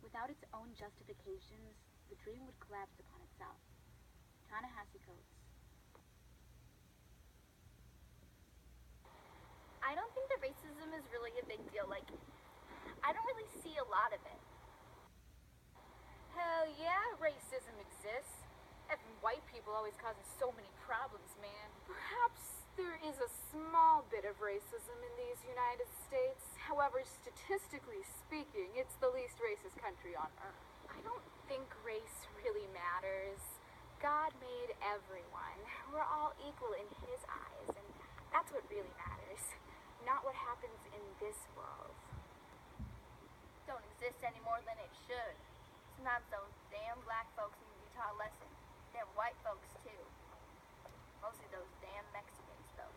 Without its own justifications, the dream would collapse upon itself. Ta-Nehisi Coates. I don't think that racism is really a big deal. Like, I don't really see a lot of it. Hell yeah, racism exists. Effing white people always causing so many problems, man. Perhaps there is a small bit of racism in these United States. However, statistically speaking, it's the least racist country on earth. I don't think race really matters. God made everyone. We're all equal in his eyes, and that's what really matters. Not what happens in this world. Don't exist any more than it should. Sometimes those damn black folks need to be taught a lesson. Damn white folks too. Mostly those damn Mexicans though.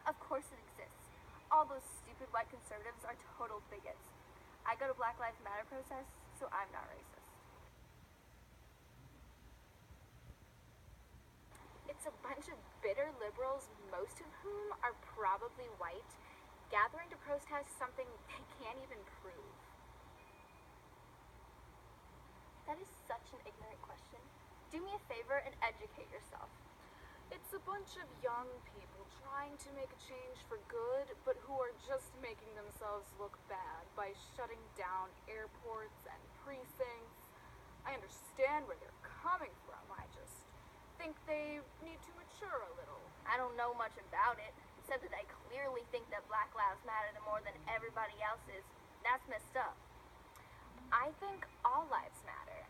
Of course it exists. All those stupid white conservatives are total bigots. I go to Black Lives Matter protests, so I'm not racist. It's a bunch of bitter liberals, most of whom are probably white, gathering to protest something they can't even prove. That is such an ignorant question. Do me a favor and educate yourself. It's a bunch of young people trying to make a change for good, but who are just making themselves look bad by shutting down airports and precincts. I understand where they're coming from. I just think they need to mature a little. I don't know much about it, except that they clearly think that Black Lives Matter more than everybody else's. That's messed up. I think all lives matter.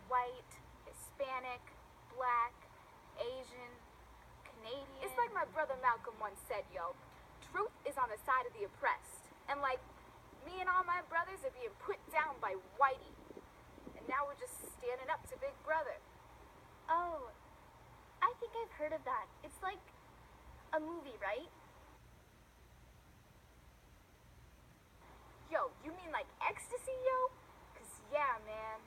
White, Hispanic, Black, Asian, Canadian. It's like my brother Malcolm once said, yo, truth is on the side of the oppressed. And like, me and all my brothers are being put down by whitey. And now we're just standing up to Big Brother. Oh, I think I've heard of that. It's like a movie, right? Yo, you mean like ecstasy, yo? Yeah, man.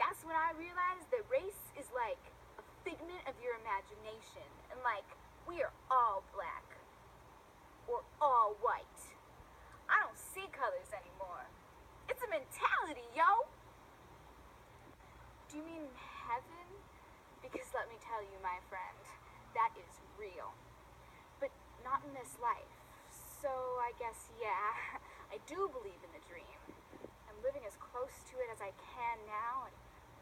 That's when I realized that race is like a figment of your imagination. And like, we are all black. Or all white. I don't see colors anymore. It's a mentality, yo! Do you mean heaven? Because let me tell you, my friend, that is real. But not in this life. So I guess, yeah, I do believe in the dream. Living as close to it as I can now and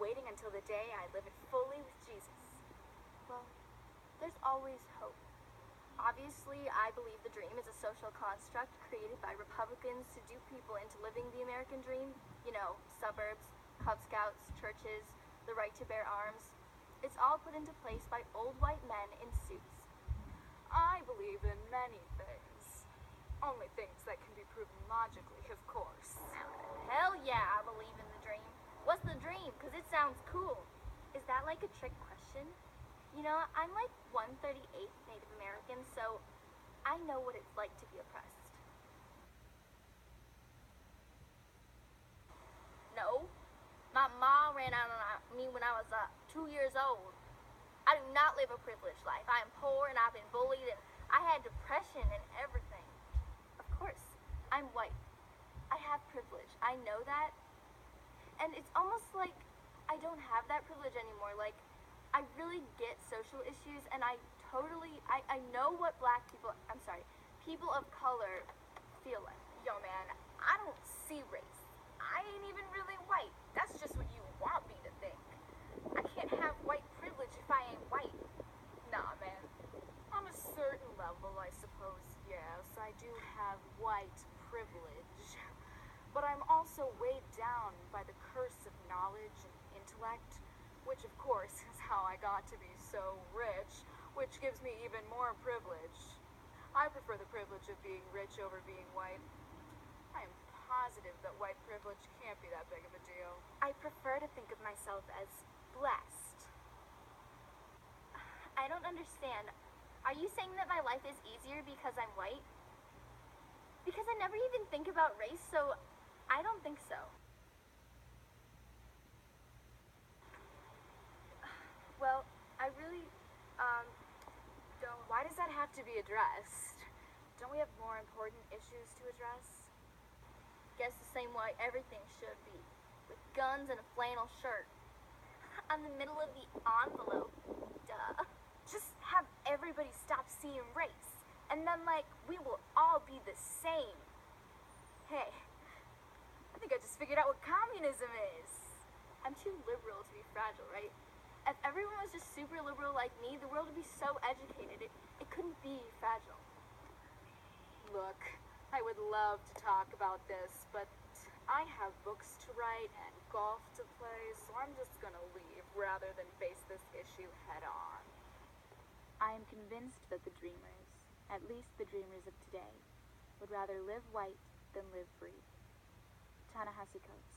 waiting until the day I live it fully with Jesus. Well, there's always hope. Obviously, I believe the dream is a social construct created by Republicans to dupe people into living the American dream. You know, suburbs, Cub Scouts, churches, the right to bear arms. It's all put into place by old white men in suits. I believe in many things. Only things that can be proven logically, of course. Hell yeah, I believe in the dream. What's the dream? Because it sounds cool. Is that like a trick question? You know, I'm like 1/38 Native American, so I know what it's like to be oppressed. No. My mom ran out on me when I was 2 years old. I do not live a privileged life. I am poor and I've been bullied and I had depression and everything. Of course, I'm white. I have privilege. I know that. And it's almost like I don't have that privilege anymore. Like, I really get social issues and I know what people of color feel like. Yo, man, I don't see race. I ain't even really white. That's just what you want me to think. I can't have white privilege if I ain't white. Nah, man. On a certain level, I suppose, yes, I do have white privilege. But I'm also weighed down by the curse of knowledge and intellect, which of course is how I got to be so rich, which gives me even more privilege. I prefer the privilege of being rich over being white. I am positive that white privilege can't be that big of a deal. I prefer to think of myself as blessed. I don't understand. Are you saying that my life is easier because I'm white? Because I never even think about race, so I don't think so. Well, I really, don't... Why does that have to be addressed? Don't we have more important issues to address? Guess the same way everything should be. with guns and a flannel shirt. On the middle of the envelope. Duh. Just have everybody stop seeing race, and then, like, we will all be the same. Hey, I think I just figured out what communism is. I'm too liberal to be fragile, right? If everyone was just super liberal like me, the world would be so educated. It couldn't be fragile. Look, I would love to talk about this, but I have books to write and golf to play, so I'm just gonna leave rather than face this issue head on. I am convinced that the dreamers, at least the dreamers of today, would rather live white than live free. Ta-Nehisi Coates.